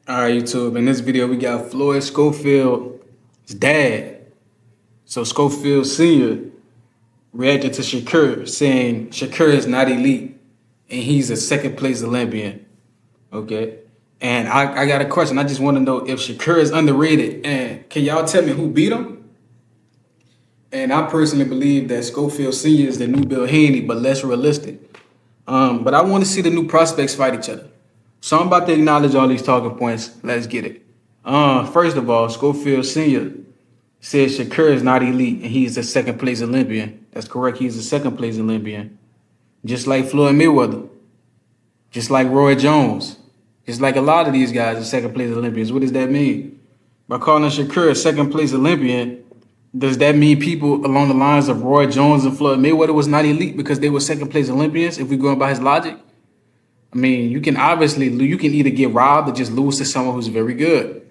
All right, YouTube. In this video, we got Floyd Schofield's dad. So Schofield Sr. reacted to Shakur, saying Shakur is not elite and he's a second place Olympian. Okay. And I got a question. I just want to know if Shakur is underrated. And can y'all tell me who beat him? And I personally believe that Schofield Sr. is the new Bill Haney, but less realistic. But I want to see the new prospects fight each other. So I'm about to acknowledge all these talking points. Let's get it. First of all, Schofield Sr. says Shakur is not elite and he's a second place Olympian. That's correct. He's a second place Olympian. Just like Floyd Mayweather. Just like Roy Jones. Just like a lot of these guys are second place Olympians. What does that mean? By calling Shakur a second place Olympian, does that mean people along the lines of Roy Jones and Floyd Mayweather was not elite because they were second place Olympians, if we're going by his logic? I mean, you can either get robbed or just lose to someone who's very good.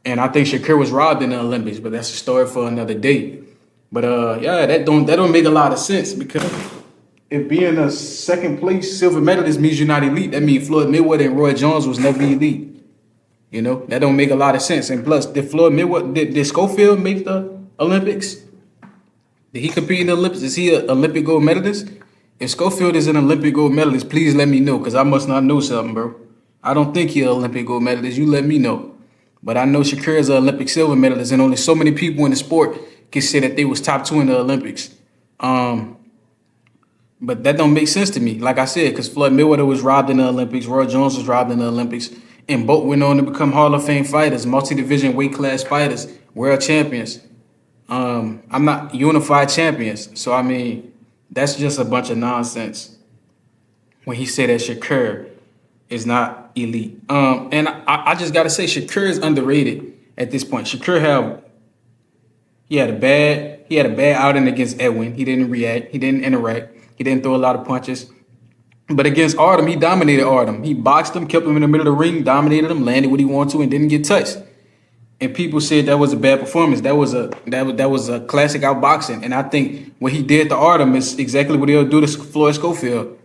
And I think Shakur was robbed in the Olympics, but that's a story for another day. But yeah, that don't make a lot of sense, because if being a second place silver medalist means you're not elite, that means Floyd Mayweather and Roy Jones was never elite. You know, that don't make a lot of sense. And plus, did Schofield make the Olympics? Did he compete in the Olympics? Is he an Olympic gold medalist? If Schofield is an Olympic gold medalist, please let me know, because I must not know something, bro. I don't think he's an Olympic gold medalist. You let me know. But I know Shakur is an Olympic silver medalist, and only so many people in the sport can say that they was top 2 in the Olympics. But that don't make sense to me, like I said, because Floyd Mayweather was robbed in the Olympics, Roy Jones was robbed in the Olympics, and both went on to become Hall of Fame fighters, multi-division weight class fighters, world champions. I'm not unified champions. So, I mean, that's just a bunch of nonsense when he said that Shakur is not elite. And I just got to say, Shakur is underrated at this point. He had a bad outing against Edwin. He didn't react. He didn't interact. He didn't throw a lot of punches. But against Artem, he dominated Artem. He boxed him, kept him in the middle of the ring, dominated him, landed what he wanted to, and didn't get touched. And people said that was a bad performance. That was a classic outboxing. And I think what he did to Artem is exactly what he'll do to Floyd Schofield.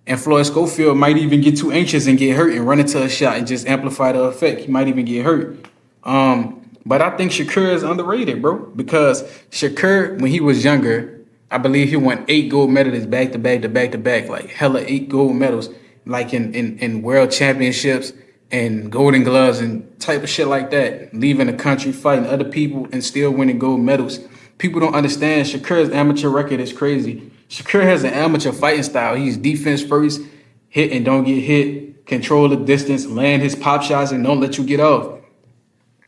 And Floyd Schofield might even get too anxious and get hurt and run into a shot and just amplify the effect. He might even get hurt. But I think Shakur is underrated, bro, because Shakur, when he was younger, I believe he won 8 gold medals back to back, like hella 8 gold medals, like in world championships and golden gloves and type of shit like that, leaving the country, fighting other people and still winning gold medals. People don't understand Shakur's amateur record is crazy. Shakur has an amateur fighting style. He's defense first, hit and don't get hit, control the distance, land his pop shots and don't let you get off.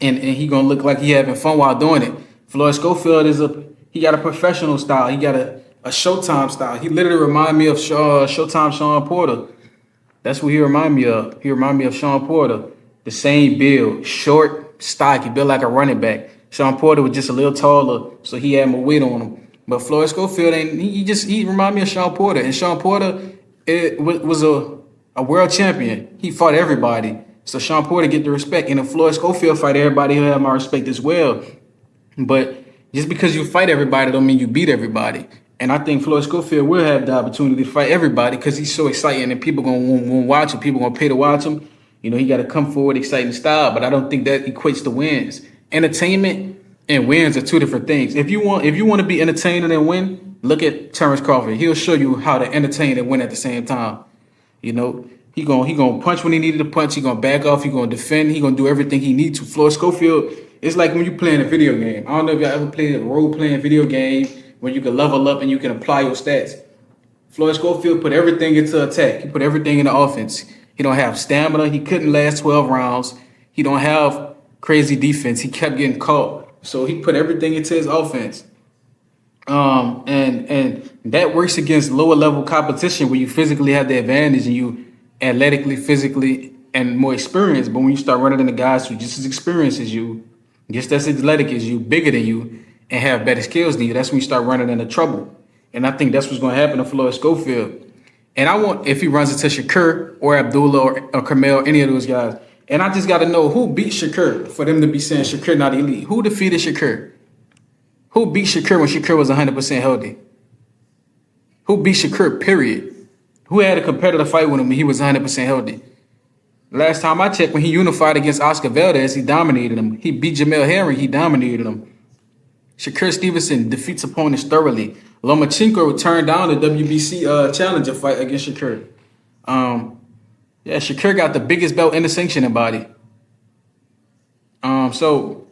And he gonna look like he having fun while doing it. Floyd Schofield he got a professional style. He got a Showtime style. He literally remind me of Showtime Sean Porter. That's what he remind me of. He remind me of Sean Porter. The same build, short, stocky, built like a running back. Sean Porter was just a little taller, so he had more weight on him. But Floyd Schofield he remind me of Sean Porter. And Sean Porter was a world champion. He fought everybody. So Sean Porter get the respect. And if Floyd Schofield fight everybody, he'll have my respect as well. But just because you fight everybody don't mean you beat everybody. And I think Floyd Schofield will have the opportunity to fight everybody because he's so exciting and people going to want to watch him. People going to pay to watch him. You know, he got to come forward, exciting style, but I don't think that equates to wins. Entertainment and wins are 2 different things. If you want to be entertained and win, look at Terrence Crawford. He'll show you how to entertain and win at the same time. You know, he gonna punch when he needed to punch. He gonna back off. He gonna defend. He gonna do everything he needs to. Floyd Schofield, it's like when you playing a video game. I don't know if y'all ever played a role-playing video game where you can level up and you can apply your stats. Floyd Schofield put everything into attack. He put everything into offense. He don't have stamina. He couldn't last 12 rounds. He don't have crazy defense. He kept getting caught. So he put everything into his offense. And that works against lower level competition where you physically have the advantage and you athletically, physically, and more experienced. But when you start running into guys who just as experienced as you, just as athletic as you, bigger than you, and have better skills than you, that's when you start running into trouble. And I think that's what's going to happen to Floyd Schofield. And I want, if he runs into Shakur or Abdullah or Kamel, any of those guys, and I just got to know who beat Shakur for them to be saying Shakur not elite. Who defeated Shakur? Who beat Shakur when Shakur was 100% healthy? Who beat Shakur, period? Who had a competitive fight with him when he was 100% healthy? Last time I checked, when he unified against Oscar Valdez, he dominated him. He beat Jamel Herring, he dominated him. Shakur Stevenson defeats opponents thoroughly. Lomachenko turned down the WBC challenger fight against Shakur. Yeah, Shakur got the biggest belt in the sanctioning body. So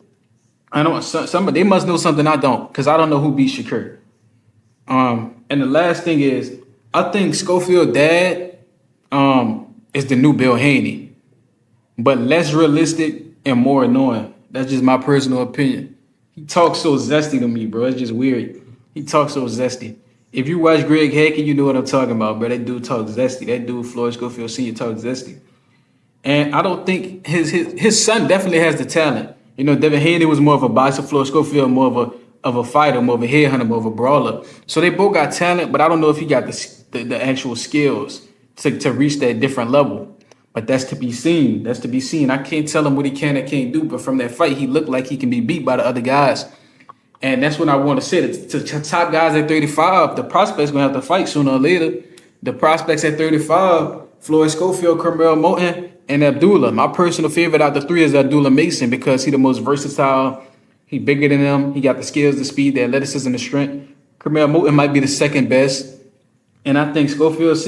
I don't. Some they must know something I don't, because I don't know who beat Shakur. And the last thing is, I think Schofield dad is the new Bill Haney, but less realistic and more annoying. That's just my personal opinion. He talks so zesty to me, bro. It's just weird. He talks so zesty. If you watch Greg Hackett, you know what I'm talking about, bro. That dude talks zesty. That dude, Floyd Schofield Sr., talks zesty. And I don't think his son definitely has the talent. You know, Devin Haney was more of a boxer, Floyd Schofield more of a fighter, more of a headhunter, more of a brawler. So they both got talent, but I don't know if he got the actual skills to reach that different level. But that's to be seen. That's to be seen. I can't tell him what he can and can't do, but from that fight, he looked like he can be beat by the other guys. And that's what I want to say. To top guys at 35, the prospects going to have to fight sooner or later. The prospects at 35, Floyd Schofield, Carmel Moulton, and Abdullah. My personal favorite out of the three is Abdullah Mason, because he's the most versatile. He bigger than them. He got the skills, the speed, the athleticism, the strength. Carmel Moulton might be the second best. And I think Schofield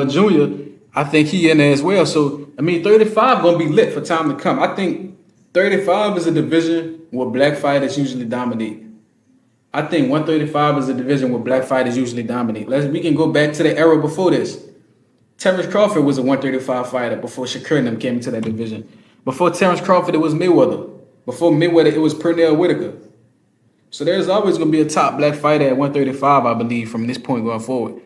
Jr., I think he in there as well. So, I mean, 35 going to be lit for time to come. I think 35 is a division where black fighters usually dominate. I think 135 is a division where black fighters usually dominate. We can go back to the era before this. Terrence Crawford was a 135 fighter before Shakur and them came into that division. Before Terrence Crawford, it was Mayweather. Before Mayweather, it was Pernell Whitaker. So there's always going to be a top black fighter at 135, I believe, from this point going forward.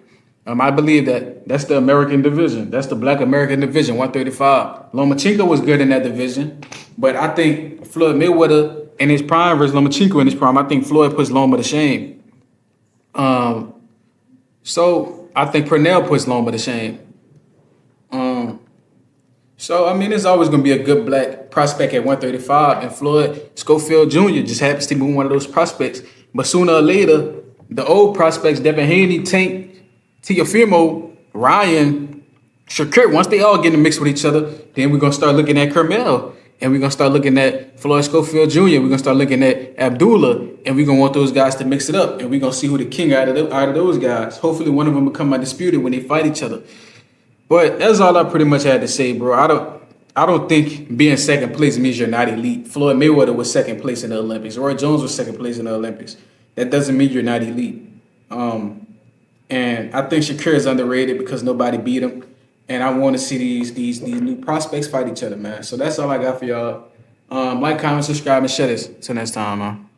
I believe that's the American division. That's the black American division, 135. Lomachenko was good in that division, but I think Floyd Mayweather in his prime versus Lomachenko in his prime, I think Floyd puts Loma to shame. So I think Pernell puts Loma to shame. So, I mean, there's always going to be a good black prospect at 135, and Floyd Schofield Jr. just happens to be one of those prospects. But sooner or later, the old prospects, Devin Haney, Tank, Teofimo, Ryan, Shakur, once they all get in the mix with each other, then we're going to start looking at Carmel, and we're going to start looking at Floyd Schofield Jr., we're going to start looking at Abdullah, and we're going to want those guys to mix it up, and we're going to see who the king out of those guys. Hopefully one of them will come undisputed when they fight each other. But that's all I pretty much had to say, bro. I don't think being second place means you're not elite. Floyd Mayweather was second place in the Olympics. Roy Jones was second place in the Olympics. That doesn't mean you're not elite. And I think Shakur is underrated because nobody beat him. And I want to see these new prospects fight each other, man. So that's all I got for y'all. Like, comment, subscribe, and share this. Till next time, man.